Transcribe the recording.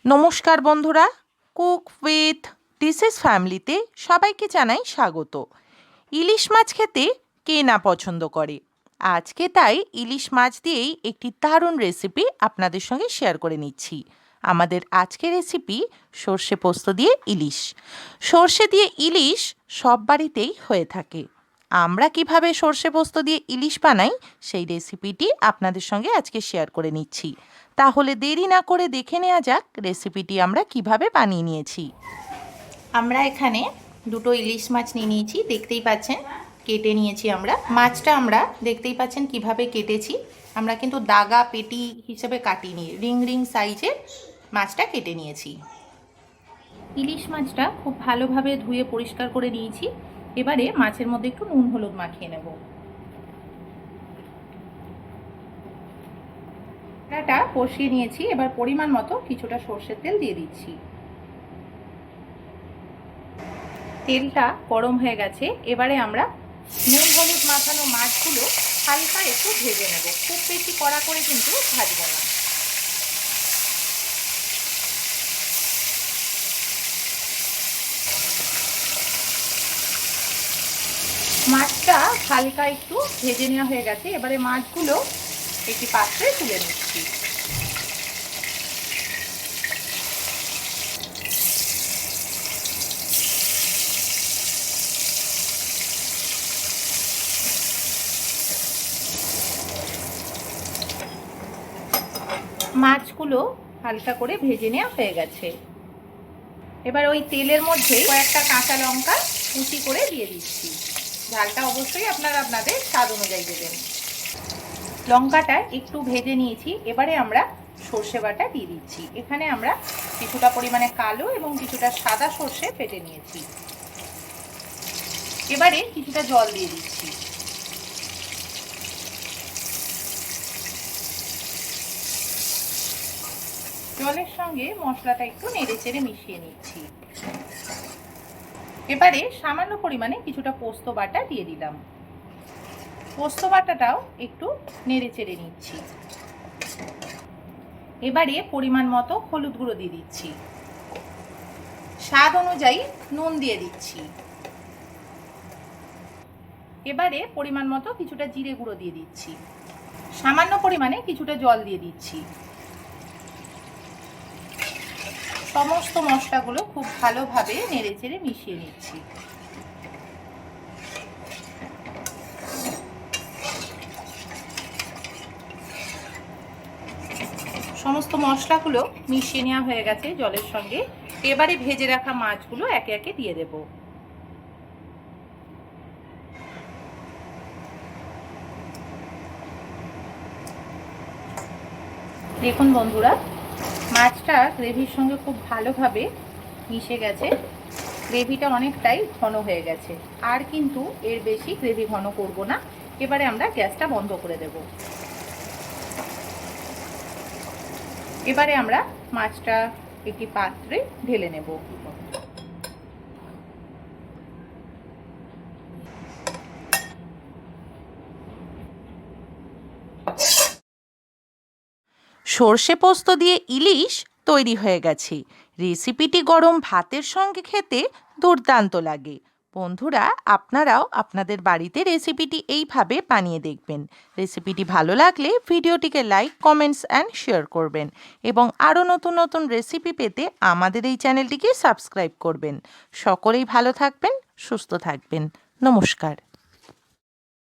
নমস্কার বন্ধুরা, cook with dishes ফ্যামিলিতে সবাইকে জানাই স্বাগত। ইলিশ মাছ খেতে কে না পছন্দ করে। আজকে তাই ইলিশ মাছ দিয়েই একটি দারুণ রেসিপি আপনাদের সঙ্গে শেয়ার করে নিচ্ছি। আমাদের আজকের রেসিপি সর্ষে পোস্ত দিয়ে ইলিশ। সর্ষে দিয়ে ইলিশ সব বাড়িতেই হয়ে থাকে। আমরা কিভাবে সর্ষে পোস্ত দিয়ে ইলিশ বানাই সেই রেসিপিটি আপনাদের সঙ্গে আজকে শেয়ার করে নিচ্ছি। তাহলে দেরি না করে দেখে নেওয়া যাক রেসিপিটি আমরা কিভাবে বানিয়ে নিয়েছি। আমরা এখানে দুটো ইলিশ মাছ নিয়ে নিয়েছি, দেখতেই পাচ্ছেন কেটে নিয়েছি। মাছটা আমরা দেখতেই পাচ্ছেন কিভাবে কেটেছি। আমরা কিন্তু দাগা পেটি হিসেবে কাটিনি, রিং রিং সাইজের মাছটা কেটে নিয়েছি। ইলিশ মাছটা খুব ভালোভাবে ধুয়ে পরিষ্কার করে নিয়েছি। এবারে মাছের মধ্যে একটু নুন হলুদ মাখিয়ে নেব। কড়াটা কষিয়ে নিয়েছি, এবার পরিমাণ মতো কিছুটা সর্ষের তেল দিয়ে দিচ্ছি। তেলটা গরম হয়ে গেছে, এবারে আমরা নুন হলুদ মাখানো মাছগুলো হালকা একটু ভেজে নেব। খুব বেশি কড়া করে কিন্তু ভাজবো না। মাছটা হালকা একটু ভেজে নেওয়া হয়ে গেছে, এবারে মাছগুলো একটি পাত্রে তুলে নিচ্ছি। মাছগুলো হালকা করে ভেজে নেওয়া হয়ে গেছে। এবার ওই তেলের মধ্যে কয়েকটা কাঁচা লঙ্কা কুচি করে দিয়ে দিচ্ছি। ঝালটা অবশ্যই আপনাদের স্বাদ অনুযায়ী দেবেন। লঙ্কাটা একটু ভেজে নিয়েছি, এবারে আমরা সর্ষে বাটা দিয়ে দিচ্ছি। এখানে আমরা কিছুটা পরিমাণে কালো এবং কিছুটা সাদা সর্ষে বেটে নিয়েছি। এবারে কিছুটা জল দিয়ে দিচ্ছি। জলের সঙ্গে মশলাটা একটু নেড়েচেড়ে মিশিয়ে নিচ্ছি। এবারে সামান্য পরিমাণে কিছুটা পোস্ত বাটা দিয়ে দিলাম। পোস্ত বাটাটাও একটু নেড়েচেড়ে নিচ্ছি। এবারে পরিমাণ মতো হলুদ গুঁড়ো দিয়ে দিচ্ছি। স্বাদ অনুযায়ী নুন দিয়ে দিচ্ছি। এবারে পরিমাণ মতো কিছুটা জিরে গুঁড়ো দিয়ে দিচ্ছি। সামান্য পরিমাণে কিছুটা জল দিয়ে দিচ্ছি। সমস্ত মশলাগুলো খুব ভালোভাবে নেড়েচেড়ে মিশিয়ে নিচ্ছি। সমস্ত মশলাগুলো মিশিয়ে নেওয়া হয়ে গেছে জলের সঙ্গে। এবারে ভেজে রাখা মাছগুলো একে একে দিয়ে দেব। দেখুন বন্ধুরা, মাছটা গ্রেভির সঙ্গে খুব ভালোভাবে মিশে গেছে। গ্রেভিটা অনেকটাই ঘন হয়ে গেছে, আর কিন্তু এর বেশি গ্রেভি ঘন করব না। এবারে আমরা গ্যাসটা বন্ধ করে দেব। এবারে আমরা মাছটা একটি পাত্রে ঢেলে নেব। সর্ষে পোস্ত দিয়ে ইলিশ তৈরি হয়ে গেছে। রেসিপিটি গরম ভাতের সঙ্গে খেতে দুর্দান্ত লাগে। বন্ধুরা, আপনারাও আপনাদের বাড়িতে রেসিপিটি এইভাবে বানিয়ে দেখবেন। রেসিপিটি ভালো লাগলে ভিডিওটিকে লাইক, কমেন্টস অ্যান্ড শেয়ার করবেন এবং আরও নতুন নতুন রেসিপি পেতে আমাদের এই চ্যানেলটিকে সাবস্ক্রাইব করবেন। সকলেই ভালো থাকবেন, সুস্থ থাকবেন। নমস্কার।